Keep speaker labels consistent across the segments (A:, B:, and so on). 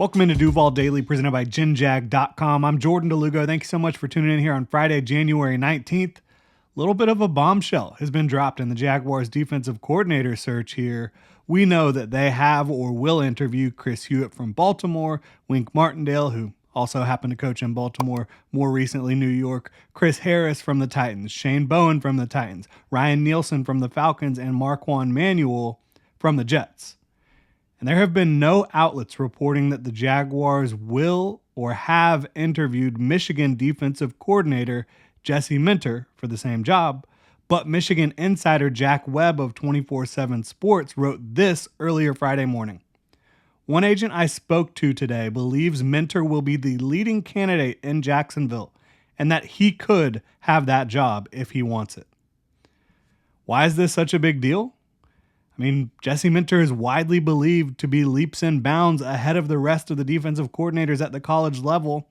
A: Welcome into Duval Daily, presented by GenJag.com. I'm Jordan DeLugo. Thank you so much for tuning in here on Friday, January 19th. A little bit of a bombshell has been dropped in the Jaguars defensive coordinator search here. We know that they have or will interview Chris Hewitt from Baltimore, Wink Martindale, who also happened to coach in Baltimore, more recently New York, Chris Harris from the Titans, Shane Bowen from the Titans, Ryan Nielsen from the Falcons, and Marquand Manuel from the Jets. And there have been no outlets reporting that the Jaguars will or have interviewed Michigan defensive coordinator Jesse Minter for the same job, but Michigan insider Jack Webb of 24/7 Sports wrote this earlier Friday morning. One agent I spoke to today believes Minter will be the leading candidate in Jacksonville and that he could have that job if he wants it. Why is this such a big deal? I mean, Jesse Minter is widely believed to be leaps and bounds ahead of the rest of the defensive coordinators at the college level,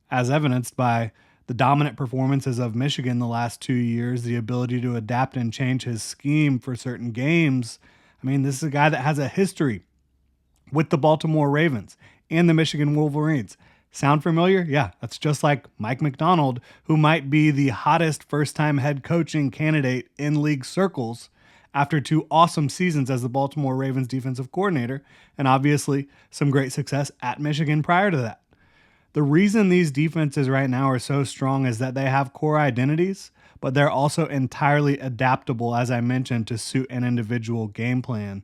A: as evidenced by the dominant performances of Michigan the last 2 years, the ability to adapt and change his scheme for certain games. I mean, this is a guy that has a history with the Baltimore Ravens and the Michigan Wolverines. Sound familiar? Yeah, that's just like Mike Macdonald, who might be the hottest first-time head coaching candidate in league circles after 2 awesome seasons as the Baltimore Ravens defensive coordinator, and obviously some great success at Michigan prior to that. The reason these defenses right now are so strong is that they have core identities, but they're also entirely adaptable, as I mentioned, to suit an individual game plan.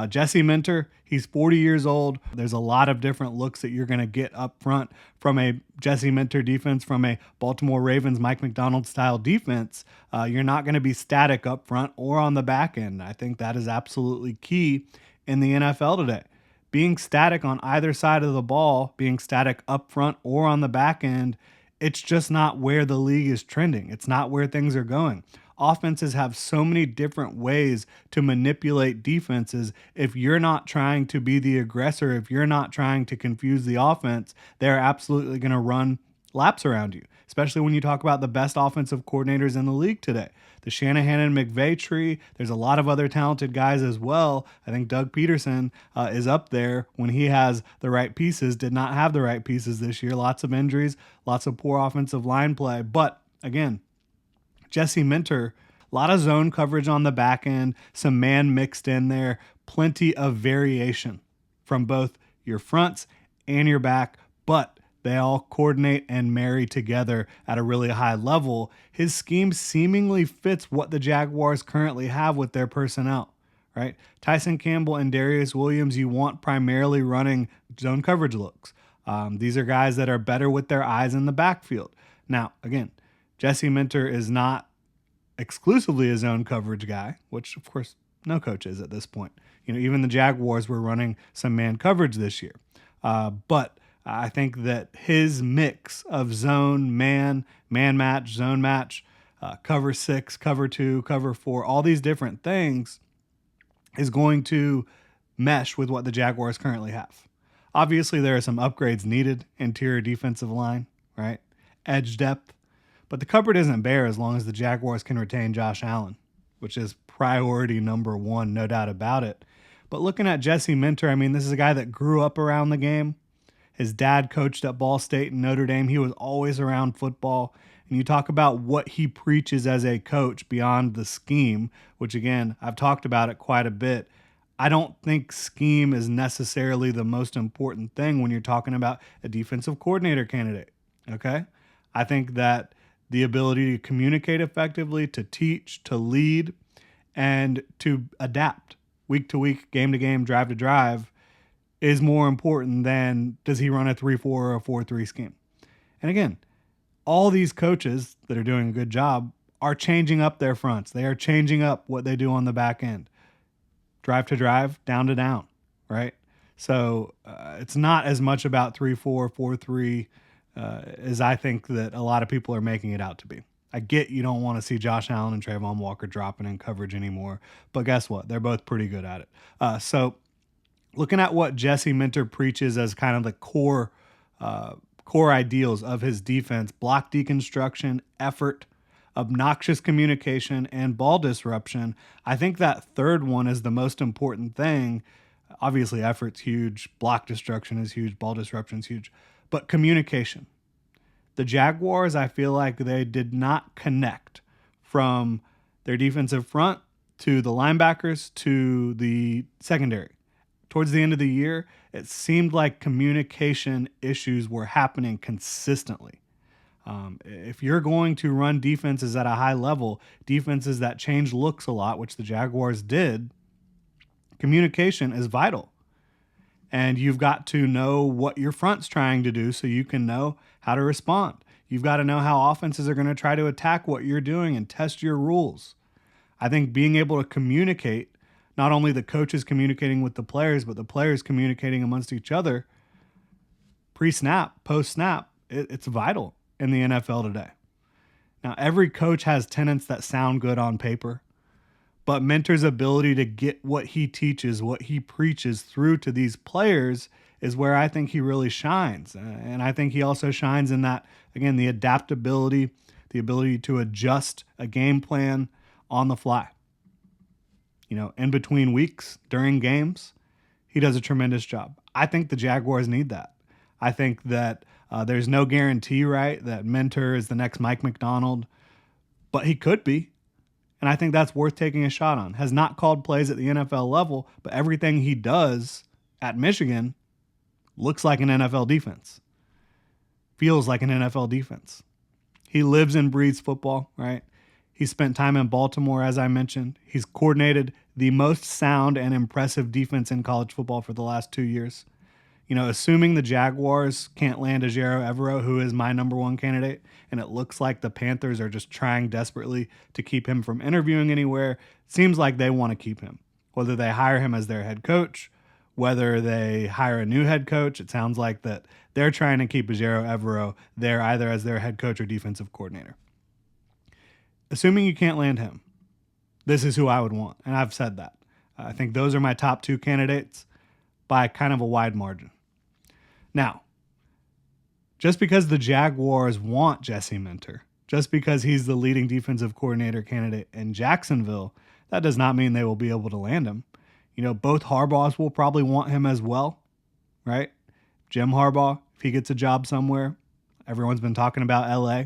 A: Jesse Minter, he's 40 years old. There's a lot of different looks that you're going to get up front from a Jesse Minter defense, from a Baltimore Ravens Mike Macdonald style defense. You're not going to be static up front or on the back end. I think that is absolutely key in the NFL today. Being static on either side of the ball, being static up front or on the back end, it's just not where the league is trending. It's not where things are going. Offenses have so many different ways to manipulate defenses. If you're not trying to be the aggressor, if you're not trying to confuse the offense, they're absolutely going to run laps around you, especially when you talk about the best offensive coordinators in the league today. The Shanahan and McVay tree, there's a lot of other talented guys as well. I think Doug Peterson is up there when he has the right pieces, did not have the right pieces this year. Lots of injuries, lots of poor offensive line play. But again, Jesse Minter, a lot of zone coverage on the back end, some man mixed in there, plenty of variation from both your fronts and your back, but they all coordinate and marry together at a really high level. His scheme seemingly fits what the Jaguars currently have with their personnel, right? Tyson Campbell and Darius Williams, you want primarily running zone coverage looks. These are guys that are better with their eyes in the backfield. Now, again, Jesse Minter is not exclusively a zone coverage guy, which of course no coach is at this point. Even the Jaguars were running some man coverage this year. But I think that his mix of zone, man match, zone match, cover 6, cover 2, cover 4, all these different things is going to mesh with what the Jaguars currently have. Obviously, there are some upgrades needed, interior defensive line, right? Edge depth. But the cupboard isn't bare as long as the Jaguars can retain Josh Allen, which is priority number 1, no doubt about it. But looking at Jesse Minter, I mean, this is a guy that grew up around the game. His dad coached at Ball State and Notre Dame. He was always around football. And you talk about what he preaches as a coach beyond the scheme, which again, I've talked about it quite a bit. I don't think scheme is necessarily the most important thing when you're talking about a defensive coordinator candidate, okay? I think that the ability to communicate effectively, to teach, to lead, and to adapt week to week, game to game, drive to drive is more important than does he run a 3-4 or a 4-3 scheme. And again, all these coaches that are doing a good job are changing up their fronts. They are changing up what they do on the back end. Drive to drive, down to down, right? So it's not as much about 3-4, 4-3 as I think that a lot of people are making it out to be. I get you don't want to see Josh Allen and Trayvon Walker dropping in coverage anymore, but guess what? They're both pretty good at it. So looking at what Jesse Minter preaches as kind of the core ideals of his defense: block deconstruction, effort, obnoxious communication, and ball disruption. I think that third one is the most important thing. Obviously, effort's huge, block destruction is huge, ball disruption is huge, but communication. The Jaguars, I feel like they did not connect from their defensive front to the linebackers to the secondary. Towards the end of the year, it seemed like communication issues were happening consistently. If you're going to run defenses at a high level, defenses that change looks a lot, which the Jaguars did, communication is vital. And you've got to know what your front's trying to do so you can know how to respond. You've got to know how offenses are going to try to attack what you're doing and test your rules. I think being able to communicate, not only the coaches communicating with the players, but the players communicating amongst each other pre-snap, post-snap, it's vital in the NFL today. Now, every coach has tenets that sound good on paper, but Mentor's ability to get what he teaches, what he preaches through to these players is where I think he really shines. And I think he also shines in that, again, the adaptability, the ability to adjust a game plan on the fly. In between weeks, during games, he does a tremendous job. I think the Jaguars need that. I think that there's no guarantee, right, that Mentor is the next Mike McDonald, but he could be. And I think that's worth taking a shot on. Has not called plays at the NFL level, but everything he does at Michigan looks like an NFL defense. Feels like an NFL defense. He lives and breathes football, right? He spent time in Baltimore, as I mentioned. He's coordinated the most sound and impressive defense in college football for the last 2 years. Assuming the Jaguars can't land Ejiro Evero, who is my number one candidate, and it looks like the Panthers are just trying desperately to keep him from interviewing anywhere, it seems like they want to keep him. Whether they hire him as their head coach, whether they hire a new head coach, it sounds like that they're trying to keep Ejiro Evero there either as their head coach or defensive coordinator. Assuming you can't land him, this is who I would want, and I've said that. I think those are my top two candidates by kind of a wide margin. Now, just because the Jaguars want Jesse Minter, just because he's the leading defensive coordinator candidate in Jacksonville, that does not mean they will be able to land him. Both Harbaughs will probably want him as well, right? Jim Harbaugh, if he gets a job somewhere, everyone's been talking about LA.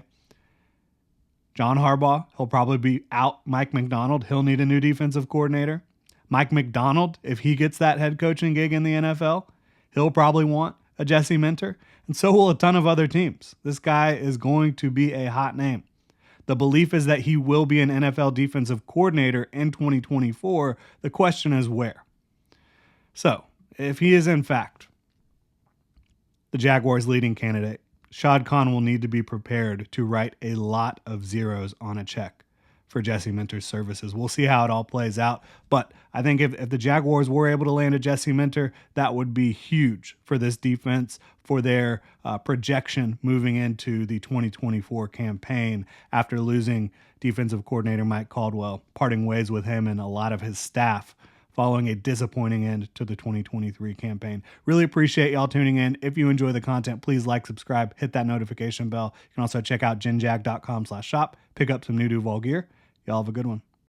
A: John Harbaugh, he'll probably be out Mike McDonald. He'll need a new defensive coordinator. Mike McDonald, if he gets that head coaching gig in the NFL, he'll probably want a Jesse Minter, and so will a ton of other teams. This guy is going to be a hot name. The belief is that he will be an NFL defensive coordinator in 2024. The question is where. So, if he is in fact the Jaguars' leading candidate, Shad Khan will need to be prepared to write a lot of zeros on a check for Jesse Minter's services. We'll see how it all plays out. But I think if the Jaguars were able to land a Jesse Minter, that would be huge for this defense, for their projection moving into the 2024 campaign after losing defensive coordinator Mike Caldwell, parting ways with him and a lot of his staff following a disappointing end to the 2023 campaign. Really appreciate y'all tuning in. If you enjoy the content, please like, subscribe, hit that notification bell. You can also check out jinjag.com/shop, pick up some new Duval gear. Y'all have a good one.